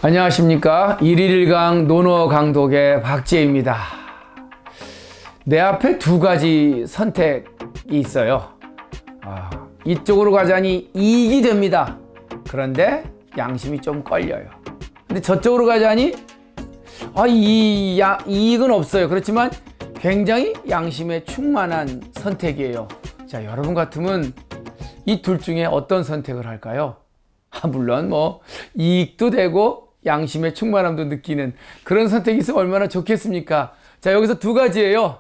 안녕하십니까. 1일1강 논어강독의 박지혜입니다. 내 앞에 두 가지 선택이 있어요. 이쪽으로 가자니 이익이 됩니다. 그런데 양심이 좀 걸려요. 근데 저쪽으로 가자니 이익은 없어요. 그렇지만 굉장히 양심에 충만한 선택이에요. 자, 여러분 같으면 이 둘 중에 어떤 선택을 할까요? 물론 이익도 되고 양심의 충만함도 느끼는 그런 선택이 있으면 얼마나 좋겠습니까? 자, 여기서 두 가지예요.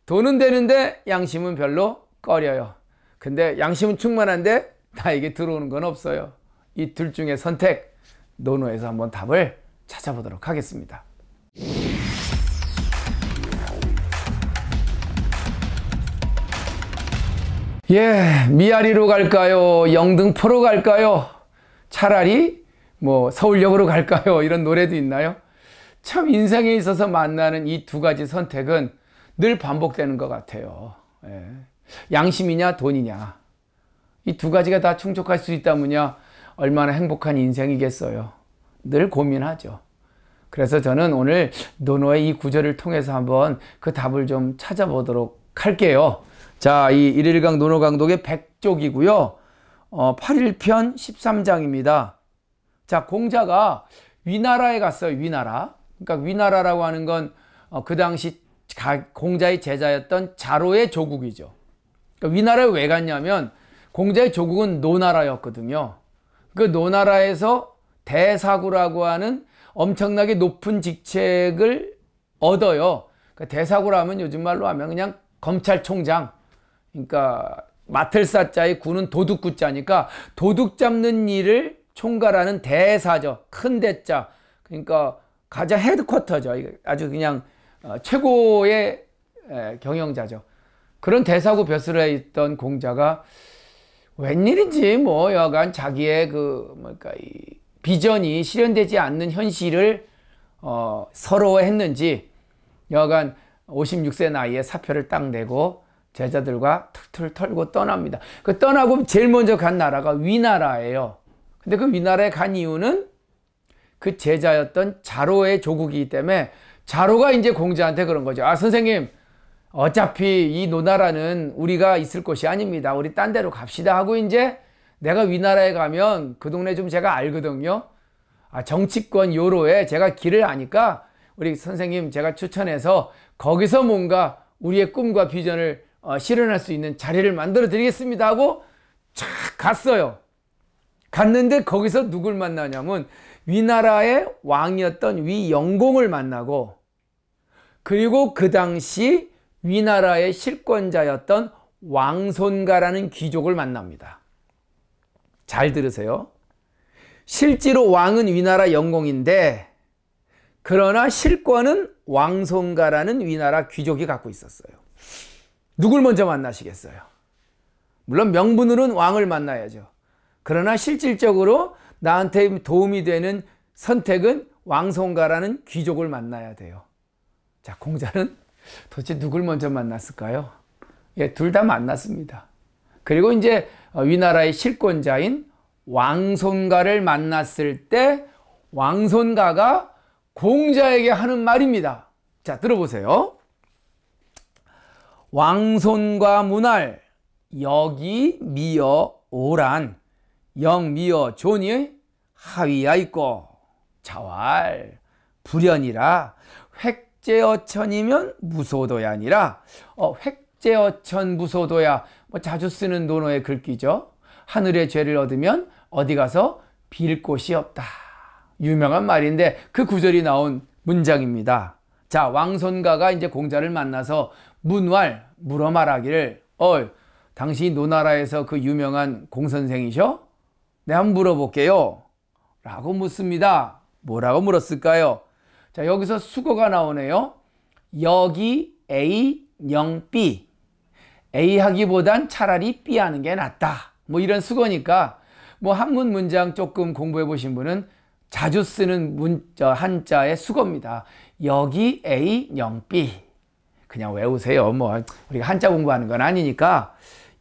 돈은 되는데 양심은 별로 꺼려요. 근데 양심은 충만한데 나에게 들어오는 건 없어요. 이 둘 중에 선택, 논어에서 한번 답을 찾아보도록 하겠습니다. 미아리로 갈까요? 영등포로 갈까요? 차라리 서울역으로 갈까요? 이런 노래도 있나요? 참 인생에 있어서 만나는 이 두 가지 선택은 늘 반복되는 것 같아요. 양심이냐 돈이냐, 이 두 가지가 다 충족할 수 있다면야 얼마나 행복한 인생이겠어요. 늘 고민하죠. 그래서 저는 오늘 논어의 이 구절을 통해서 한번 그 답을 좀 찾아보도록 할게요. 자, 이 1일강 논어 강독의 100쪽이고요. 8일편 13장입니다. 자, 공자가 위나라에 갔어요. 위나라. 그러니까 위나라라고 하는 건 그 당시 공자의 제자였던 자로의 조국이죠. 그러니까 위나라에 왜 갔냐면 공자의 조국은 노나라였거든요. 그 노나라에서 대사구라고 하는 엄청나게 높은 직책을 얻어요. 그러니까 대사구라면 요즘 말로 하면 그냥 검찰총장. 그러니까 맡을 사자의 구는 도둑구자니까 도둑 잡는 일을 총괄하는 대사죠. 큰 대자. 그러니까 가장 헤드쿼터죠. 아주 그냥 최고의 경영자죠. 그런 대사구 벼슬에 있던 공자가 웬일인지 여간 자기의 이 비전이 실현되지 않는 현실을 서러워했는지 여간 56세 나이에 사표를 딱 내고 제자들과 툴툴 털고 떠납니다. 그 떠나고 제일 먼저 간 나라가 위나라예요. 근데 그 위나라에 간 이유는 그 제자였던 자로의 조국이기 때문에 자로가 이제 공자한테 그런 거죠. 선생님, 어차피 이 노나라는 우리가 있을 곳이 아닙니다. 우리 딴 데로 갑시다 하고 이제 내가 위나라에 가면 그 동네 좀 제가 알거든요. 정치권 요로에 제가 길을 아니까 우리 선생님 제가 추천해서 거기서 뭔가 우리의 꿈과 비전을 실현할 수 있는 자리를 만들어 드리겠습니다 하고 쫙 갔어요. 갔는데 거기서 누굴 만나냐면 위나라의 왕이었던 위영공을 만나고, 그리고 그 당시 위나라의 실권자였던 왕손가라는 귀족을 만납니다. 잘 들으세요. 실제로 왕은 위나라 영공인데 그러나 실권은 왕손가라는 위나라 귀족이 갖고 있었어요. 누굴 먼저 만나시겠어요? 물론 명분으로는 왕을 만나야죠. 그러나 실질적으로 나한테 도움이 되는 선택은 왕손가라는 귀족을 만나야 돼요. 자, 공자는 도대체 누굴 먼저 만났을까요? 둘 다 만났습니다. 그리고 이제 위나라의 실권자인 왕손가를 만났을 때 왕손가가 공자에게 하는 말입니다. 자, 들어보세요. 왕손과 문할 여기 미어 오란 영미어 존이 하위야 있고 자왈 불연이라 획제어천이면 무소도야 아니라 획제어천 무소도야 자주 쓰는 논어의 글귀죠. 하늘의 죄를 얻으면 어디 가서 빌 곳이 없다. 유명한 말인데 그 구절이 나온 문장입니다. 자, 왕손가가 이제 공자를 만나서 물어 말하기를 당신이 노나라에서 그 유명한 공선생이셔? 내가 한번 물어볼게요 라고 묻습니다. 뭐라고 물었을까요? 자, 여기서 수거가 나오네요. 여기 A, 영 B. A 하기보단 차라리 B 하는 게 낫다. 이런 수거니까 한문 문장 조금 공부해 보신 분은 자주 쓰는 한자의 수거입니다. 여기 A, 영 B. 그냥 외우세요. 우리가 한자 공부하는 건 아니니까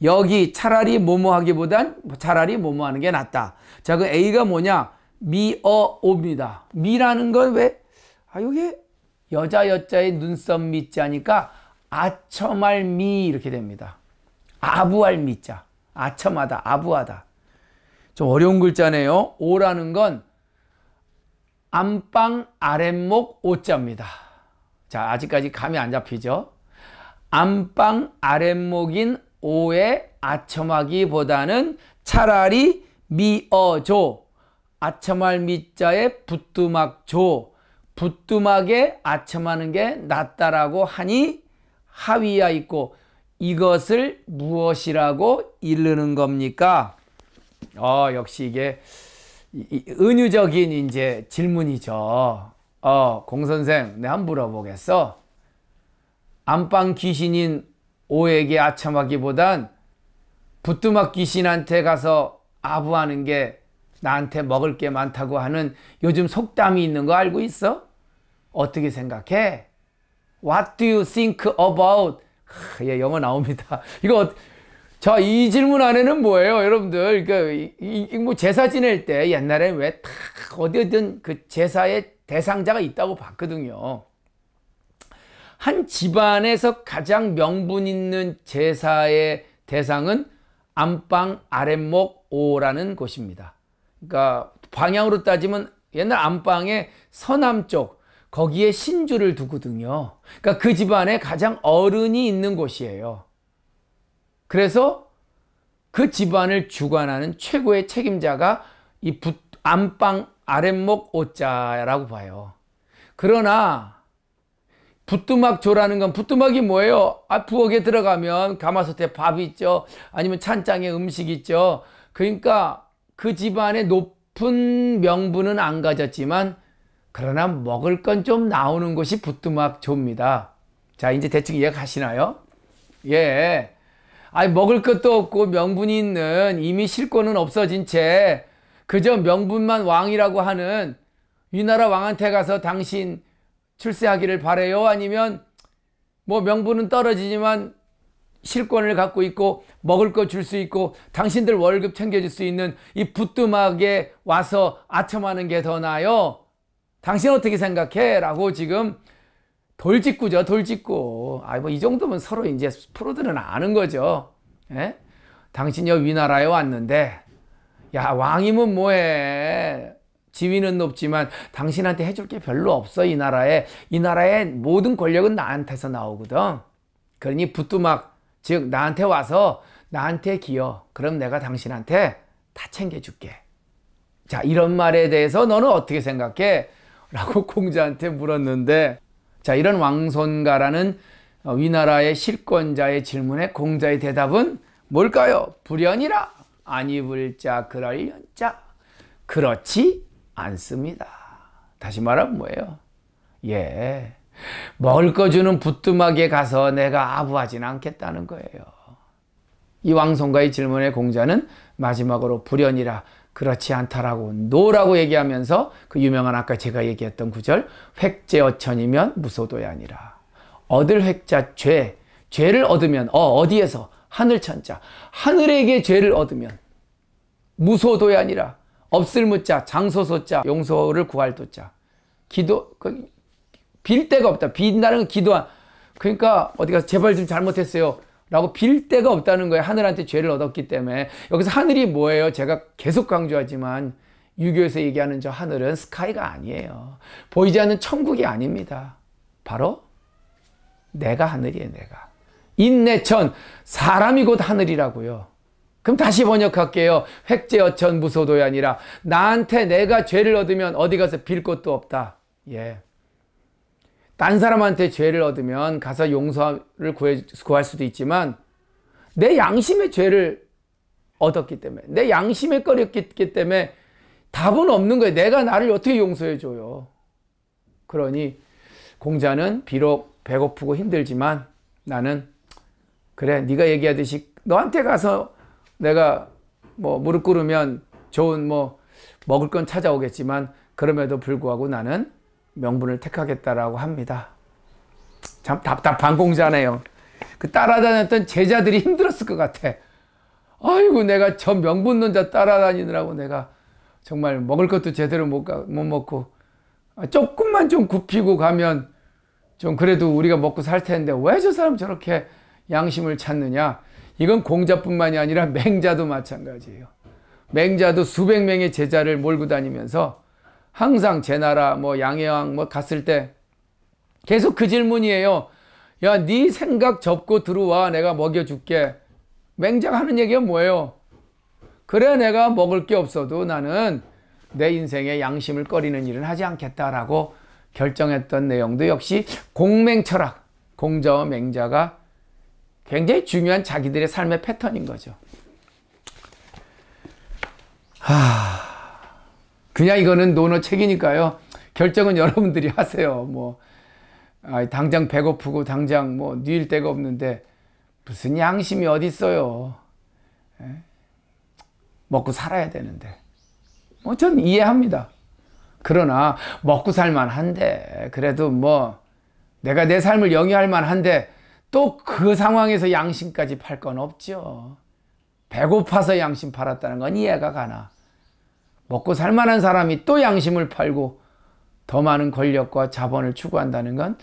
여기 차라리 뭐뭐 하기보단 차라리 뭐뭐 하는 게 낫다. 자, 그 A가 뭐냐? 미어오입니다. 미라는 건 왜? 이게 여자 여자의 눈썹 미자니까 아첨할 미 이렇게 됩니다. 아부할 미자. 아첨하다, 아부하다. 좀 어려운 글자네요. 오라는 건 안방 아랫목 오자입니다. 자, 아직까지 감이 안 잡히죠? 안방 아랫목인 오에 아첨하기보다는 차라리 미어조, 아첨할 미자에 부뚜막조, 부뚜막에 아첨하는 게 낫다라고 하니 하위야 있고 이것을 무엇이라고 이르는 겁니까? 역시 이게 은유적인 이제 질문이죠. 공선생, 내가 한번 물어보겠어. 안방 귀신인 오에게 아첨하기보단 부뚜막 귀신한테 가서 아부하는 게 나한테 먹을 게 많다고 하는 요즘 속담이 있는 거 알고 있어? 어떻게 생각해? What do you think about? 예, 영어 나옵니다. 이거 자, 이 질문 안에는 뭐예요, 여러분들? 그러니까 뭐 제사 지낼 때 옛날에 왜 다 어디든 그 제사의 대상자가 있다고 봤거든요. 한 집안에서 가장 명분 있는 제사의 대상은 안방 아랫목 오라는 곳입니다. 그러니까 방향으로 따지면 옛날 안방의 서남쪽 거기에 신주를 두거든요. 그러니까 그 집안에 가장 어른이 있는 곳이에요. 그래서 그 집안을 주관하는 최고의 책임자가 이 안방 아랫목 오자라고 봐요. 그러나 부뚜막조라는 건, 부뚜막이 뭐예요? 부엌에 들어가면 가마솥에 밥 있죠. 아니면 찬장에 음식 있죠. 그러니까 그 집안에 높은 명분은 안 가졌지만 그러나 먹을 건 좀 나오는 곳이 부뚜막조입니다. 자, 이제 대충 이해가시나요? 예. 먹을 것도 없고 명분이 있는, 이미 실권은 없어진 채 그저 명분만 왕이라고 하는 위나라 왕한테 가서 당신 출세하기를 바래요? 아니면 뭐 명분은 떨어지지만 실권을 갖고 있고 먹을 거 줄 수 있고 당신들 월급 챙겨줄 수 있는 이 부뚜막에 와서 아첨하는 게 더 나아요? 당신 어떻게 생각해? 라고 지금 돌직구죠, 돌직구. 뭐 이 정도면 서로 이제 프로들은 아는 거죠. 예? 당신이 위나라에 왔는데, 야, 왕이면 뭐해? 지위는 높지만 당신한테 해줄 게 별로 없어, 이 나라에. 이 나라의 모든 권력은 나한테서 나오거든. 그러니 부뚜막, 즉 나한테 와서 나한테 기여. 그럼 내가 당신한테 다 챙겨줄게. 자, 이런 말에 대해서 너는 어떻게 생각해? 라고 공자한테 물었는데, 자, 이런 왕손가라는 위나라의 실권자의 질문에 공자의 대답은 뭘까요? 불연이라 아니불자 그럴련자, 그렇지 않습니다. 다시 말하면 뭐예요? 예, 먹을 거 주는 부뚜막에 가서 내가 아부하진 않겠다는 거예요. 이 왕손가의 질문에 공자는 마지막으로 불연이라, 그렇지 않다라고, 노라고 얘기하면서 그 유명한 아까 제가 얘기했던 구절, 획제어천이면 무소도야 아니라. 얻을 획자 죄를 얻으면 어디에서? 하늘천자, 하늘에게 죄를 얻으면 무소도야 아니라, 없을 무자, 장소소자, 용서를 구할 도자, 기도, 빌 데가 없다. 빈다는 건 기도한, 그러니까 어디 가서 제발 좀 잘못했어요 라고 빌 데가 없다는 거예요. 하늘한테 죄를 얻었기 때문에. 여기서 하늘이 뭐예요? 제가 계속 강조하지만 유교에서 얘기하는 저 하늘은 스카이가 아니에요. 보이지 않는 천국이 아닙니다. 바로 내가 하늘이에요. 내가. 인내천, 사람이 곧 하늘이라고요. 그럼 다시 번역할게요. 획제어천 무소도가 아니라, 나한테 내가 죄를 얻으면 어디 가서 빌 것도 없다. 예. 딴 사람한테 죄를 얻으면 가서 용서를 구할 수도 있지만, 내 양심의 죄를 얻었기 때문에, 내 양심에 꺼렸기 때문에 답은 없는 거예요. 내가 나를 어떻게 용서해 줘요? 그러니 공자는 비록 배고프고 힘들지만 나는, 그래, 네가 얘기하듯이 너한테 가서 내가 뭐 무릎 꿇으면 좋은 뭐 먹을 건 찾아오겠지만 그럼에도 불구하고 나는 명분을 택하겠다라고 합니다. 참 답답한 공자네요. 그 따라다녔던 제자들이 힘들었을 것 같아. 아이고, 내가 저 명분론자 따라다니느라고 내가 정말 먹을 것도 제대로 못 먹고 조금만 좀 굽히고 가면 좀 그래도 우리가 먹고 살 텐데 왜 저 사람 저렇게 양심을 찾느냐. 이건 공자뿐만이 아니라 맹자도 마찬가지예요. 맹자도 수백 명의 제자를 몰고 다니면서 항상 제나라 뭐 양해왕 뭐 갔을 때 계속 그 질문이에요. 야, 네 생각 접고 들어와. 내가 먹여줄게. 맹자가 하는 얘기가 뭐예요? 그래, 내가 먹을 게 없어도 나는 내 인생에 양심을 꺼리는 일은 하지 않겠다라고 결정했던 내용도 역시 공맹철학, 공자와 맹자가 굉장히 중요한 자기들의 삶의 패턴인 거죠. 그냥 이거는 논어책이니까요. 결정은 여러분들이 하세요. 뭐 당장 배고프고 당장 뭐 누일 데가 없는데 무슨 양심이 어디 있어요. 먹고 살아야 되는데. 뭐 전 이해합니다. 그러나 먹고 살만 한데 그래도 뭐 내가 내 삶을 영위할 만한데 또 그 상황에서 양심까지 팔 건 없죠. 배고파서 양심 팔았다는 건 이해가 가나. 먹고 살만한 사람이 또 양심을 팔고 더 많은 권력과 자본을 추구한다는 건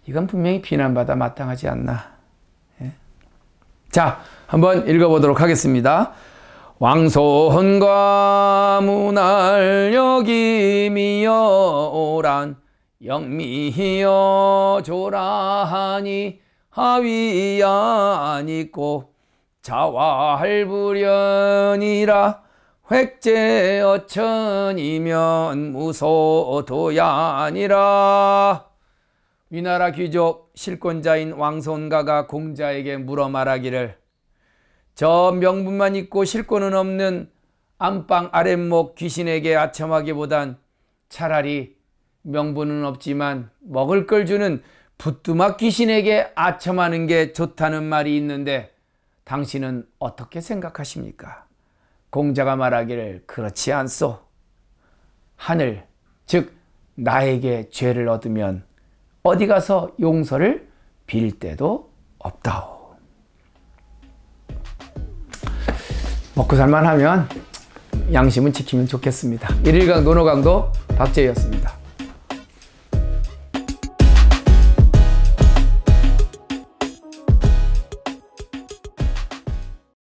이건 분명히 비난받아 마땅하지 않나. 예? 자, 한번 읽어보도록 하겠습니다. 왕손과 문할 여김이여 오란 영미여 조라하니 하위안 있고 자활불연이라 획제 어천이면 무소도야 아니라. 위나라 귀족 실권자인 왕손가가 공자에게 물어 말하기를 저 명분만 있고 실권은 없는 안방 아랫목 귀신에게 아첨하기보단 차라리 명분은 없지만 먹을 걸 주는 부뚜막 귀신에게 아첨하는 게 좋다는 말이 있는데 당신은 어떻게 생각하십니까? 공자가 말하기를 그렇지 않소. 하늘, 즉 나에게 죄를 얻으면 어디 가서 용서를 빌 데도 없다오. 먹고 살만하면 양심은 지키면 좋겠습니다. 1일강 논어강도 박재희였습니다.